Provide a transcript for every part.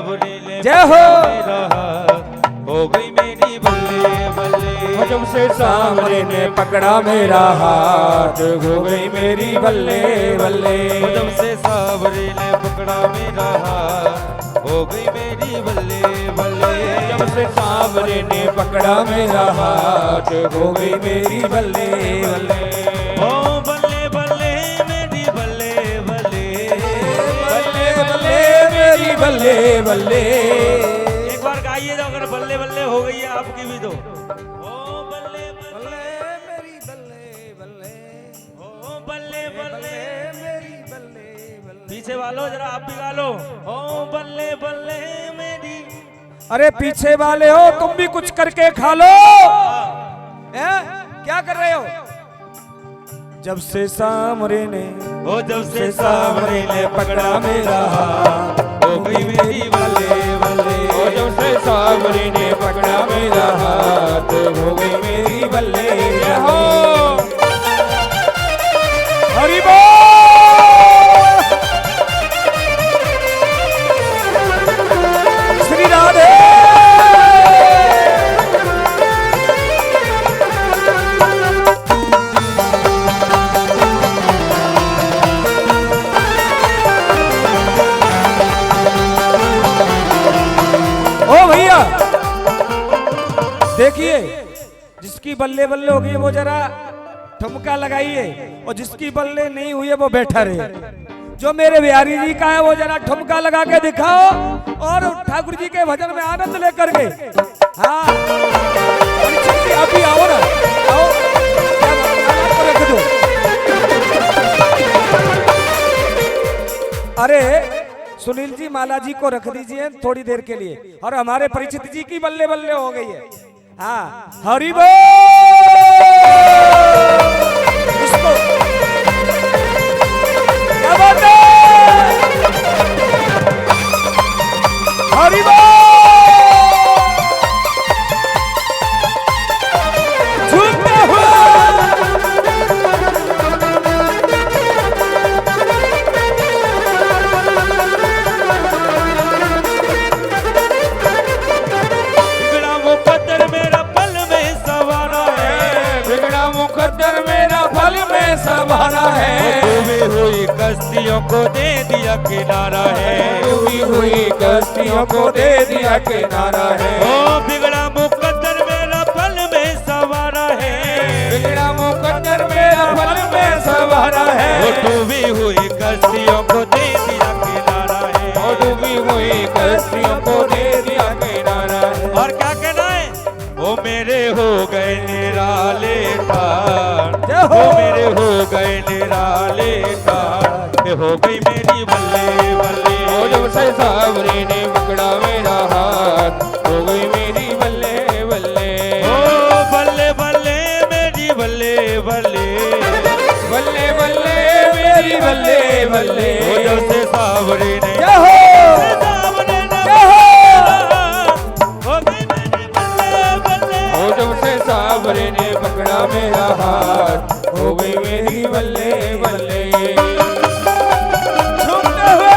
सावरे ने जय हो। हो गई मेरी बल्ले बल्ले। जब से सावरे ने पकड़ा मेरा हाथ हो गई मेरी बल्ले बल्ले। जब से सावरे ने पकड़ा मेरा हाथ हो गई मेरी बल्ले बल्ले। जब से सावरे ने पकड़ा मेरा हाथ हो गई मेरी बल्ले बल्ले। ओ बल्ले बल्ले मेरी बल्ले बल्ले। बल्ले बल्ले मेरी बल्ले बल्ले। एक बार गाइए तो अगर बल्ले बल्ले हो गई है आपकी भी तो। ओ बल्ले बल्ले मेरी बल्ले बल्ले। ओ बल्ले बल्ले मेरी बल्ले बल्ले। पीछे वालों जरा आप भी गा लो। ओ बल्ले बल्ले मेरी। अरे पीछे वाले हो तुम भी कुछ करके खा लो। हैं? क्या कर रहे हो? जब से सामरे ने ओ जब से सावरे ने पकड़ा मेरा हाथ हो गई मेरी बल्ले बल्ले। ओ जब से सावरे ने पकड़ा मेरा हाथ हो गई मेरी बल्ले हो। हरि बोल। श्री राधे। ओ भैया देखिए जिसकी बल्ले बल्ले हो गई वो जरा ठुमका लगाइए और जिसकी बल्ले नहीं हुई है वो बैठा रहे। जो मेरे बिहारी जी का है वो जरा ठुमका लगा के दिखाओ और ठाकुर जी के भजन में आनंद लेकर के। हाँ अभी आओ ना, आओ आपको रख दो। अरे सुनील जी माला जी को रख दीजिए थोड़ी देर के लिए और हमारे परिचित जी की बल्ले बल्ले हो गई है। हाँ हरि बोल। इसको क्या बात है? हरि बोल। झूमते हुए बिगड़ा मुकद्दर मेरा पल में सवारा है। बिगड़ा मुकद्दर मेरा फल में संवारा है। डूबी हुई कश्तियों को दे दिया किनारा है। डूबी हुई कश्तियों को दे दिया किनारा है। ओ बिगड़ा मुकद्दर मेरा पल में सवारा है। बिगड़ा मुकद्दर मेरा फल में संवारा है। वो डूबी हुई कश्तियों को दे दिया किनारा है। ओ डूबी हुई कश्तियों को दे दिया किनारा है। और क्या कहना है? वो मेरे हो गए निराले तार। जय हो। वो मेरे हो गए निराले तार। ये हो गई मेरी बल्ले बल्ले। ओ जब से सावरे ने पकड़ा मेरा हाथ हो गई मेरी बल्ले बल्ले। ओ बल्ले बल्ले मेरी बल्ले बल्ले। बल्ले बल्ले मेरी बल्ले बल्ले। वो जब से सावरे ने जय हो। सावरे ने जय हो। हो गई मेरी बल्ले बल्ले। ओ जब से सावरे ने पकड़ा मेरा हाथ हो गई मेरी बल्ले बल्ले। झूमते हुए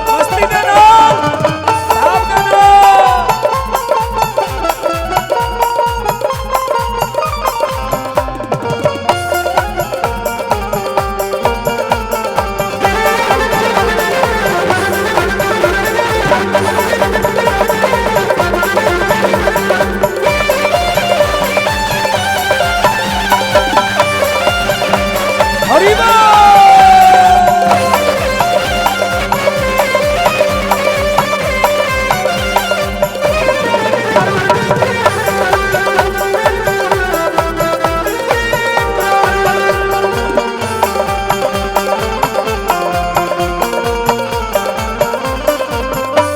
मस्ती देना, साथ देना। हरि बोल।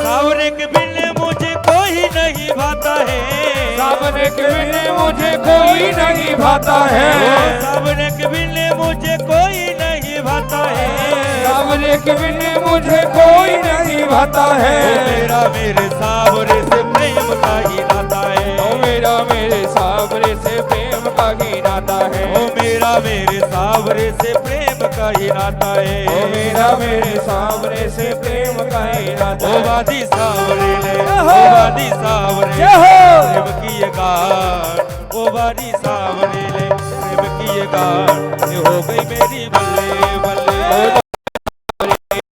सावरे के बिन मुझे कोई नहीं भाता है। सावरे के बिन मुझे कोई नहीं भाता है। सावरे के बिन मुझे कोई नहीं भाता है। सावरे के बिन मुझे कोई नहीं भाता है। मेरा मेरे सावरे से प्रेम का ही नाता है। ओ मेरा मेरे सावरे से प्रेम का ही नाता है। ओ मेरा मेरे सावरे से प्रेम का ही नाता है। ओ मेरा मेरे सामने से प्रेम का ही नाता ओ है। वादी सावरे ले, जय ओ हो। वादी सावरे जय हो। प्रेम की ये गान, ओ वादी सावरे ले प्रेम की ये गान, ये हो गई मेरी बल्ले बल्ले।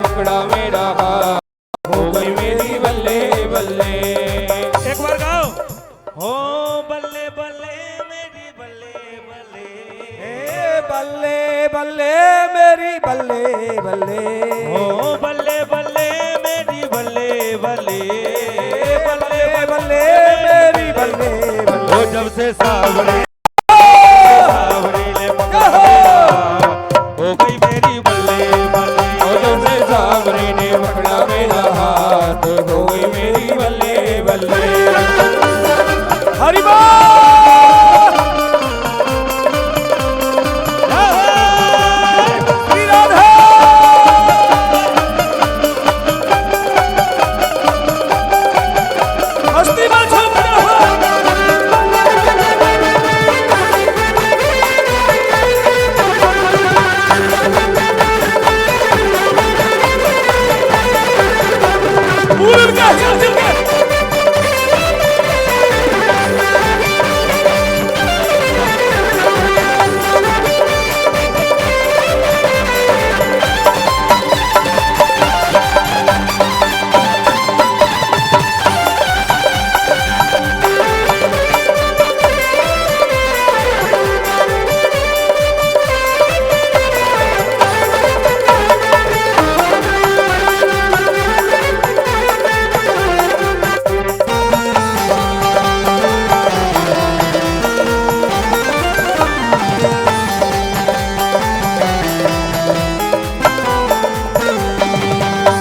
पकड़ा मेरा हाथ, हो गई मेरी बल्ले बल्ले। एक बार गाओ। हो बल्ले बल्ले मेरी बल्ले बल्ले, ए बल्ले बल्ले मेरी बल्ले बल्ले। हो बल्ले बल्ले मेरी बल्ले बल्ले, बल्ले बल्ले मेरी बल्ले बल्ले। ओ जब से सावरे सावरे ले पकड़ा हो गई मेरी बल्ले बल्ले। ओ जब से सावरे ने पकड़ा मेरा हाथ, हो गई मेरी बल्ले बल्ले। हरि बोल। श्री राधे। मस्ती में झूम रहा। पूर्व का चल चल के।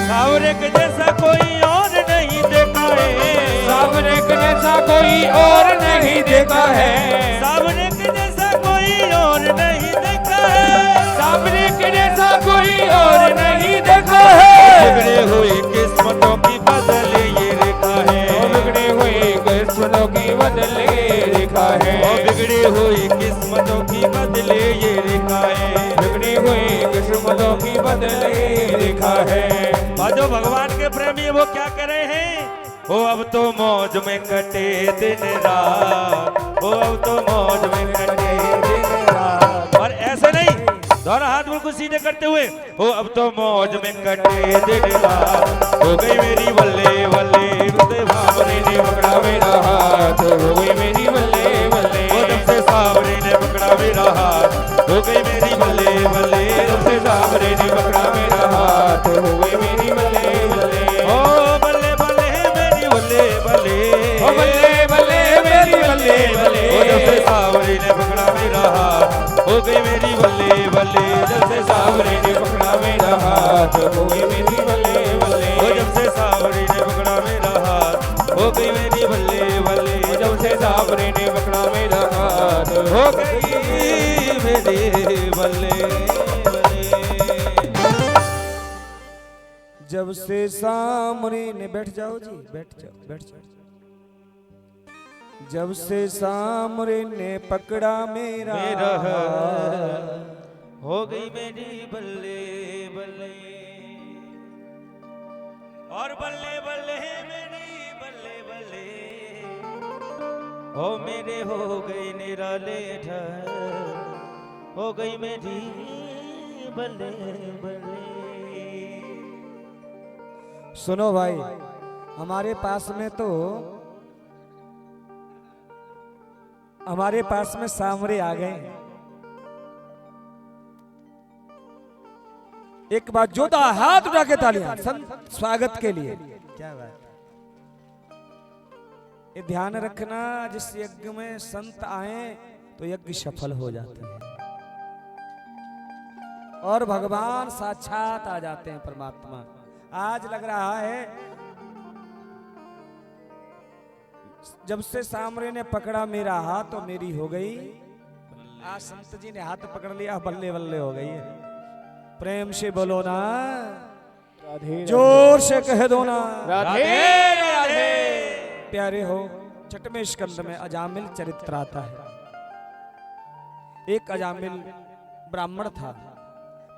सावरे के जैसा कोई और नहीं देखा है। सावरे के जैसा कोई और नहीं देखा है। सावरे के जैसा कोई और नहीं देखा है। सावरे के जैसा कोई और नहीं देखा है। बिगड़े हुए किस्मतों की बदले ये रेखा है। ओ बिगड़े हुए किस्मतों की बदले रेखा है। ओ बिगड़ी हुई किस्मतों की बदले ये रेखा है। बिगड़ी हुई किस्मतों की बदले रेखा है। और जो भगवान के प्रेमी वो क्या कर रहे हैं? ओ अब तो मौज में कटे दिन रात, ओ अब तो मौज में कटे दिन रात। और ऐसे नहीं, दोनों हाथ बिल्कुल सीधे करते हुए, ओ अब तो मौज में कटे दिन रात, हो गई मेरी बल्ले बल्ले। रुदे भावरे ने पकड़ा मेरा हाथ, हो गई मेरी बल्ले बल्ले। ओ जब से सावरे ने पकड़ा मेरा हाथ, हो गई मेरी बल्ले बल्ले। जब से सावरे ने पकड़ा मेरा हाथ, हो गई मेरी बल्ले बल्ले। ओ बल्ले बल्ले मेरी बल्ले बल्ले, ओ बल्ले बल्ले मेरी बल्ले बल्ले। ओ जब से सावरे ने पकड़ा मेरा हाथ, हो गई मेरी बल्ले बल्ले। जब से सावरे ने पकड़ा मेरा हाथ, हो गई मेरी बल्ले बल्ले। ओ जब से सावरे ने पकड़ा मेरा हाथ, हो गई मेरी बल्ले बल्ले। जब से सावरे ने पकड़ा मेरा हाथ, हो गई मेरी बल्ले बल्ले। जब से सामने ने बैठ जाओ जी, बैठ जाओ बैठ जाओ। जब से सामने ने पकड़ा मेरा मेरा हाथ, हो गई मेरी बल्ले बल्ले। और बल्ले बल्ले मेरी बल्ले बल्ले, हो मेरे हो गई निराले ढल, हो गई मेरी बल्ले बल्ले। सुनो भाई, हमारे पास में सामरे आ गए। एक बार जोरदार हाथ उठा के तालियां संत स्वागत के लिए। क्या बात। ये ध्यान रखना, जिस यज्ञ में संत आए तो यज्ञ सफल हो जाता है और भगवान साक्षात आ जाते हैं, परमात्मा। आज लग रहा है जब से सामरे ने पकड़ा मेरा हाथ तो मेरी हो गई। आज संत जी ने हाथ पकड़ लिया, बल्ले बल्ले हो गई है। प्रेम से बोलो ना, राधे जोर से कह दो ना, राधे राधे। प्यारे हो, छठवें स्कंद में अजामिल चरित्र आता है। एक अजामिल ब्राह्मण था,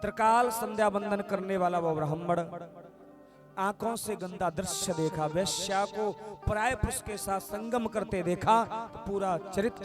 त्रिकाल संध्या बंदन करने वाला वो ब्राह्मण आंखों से गंदा दृश्य देखा, वेश्या को पराये पुरुष के साथ संगम करते देखा, तो पूरा चरित्र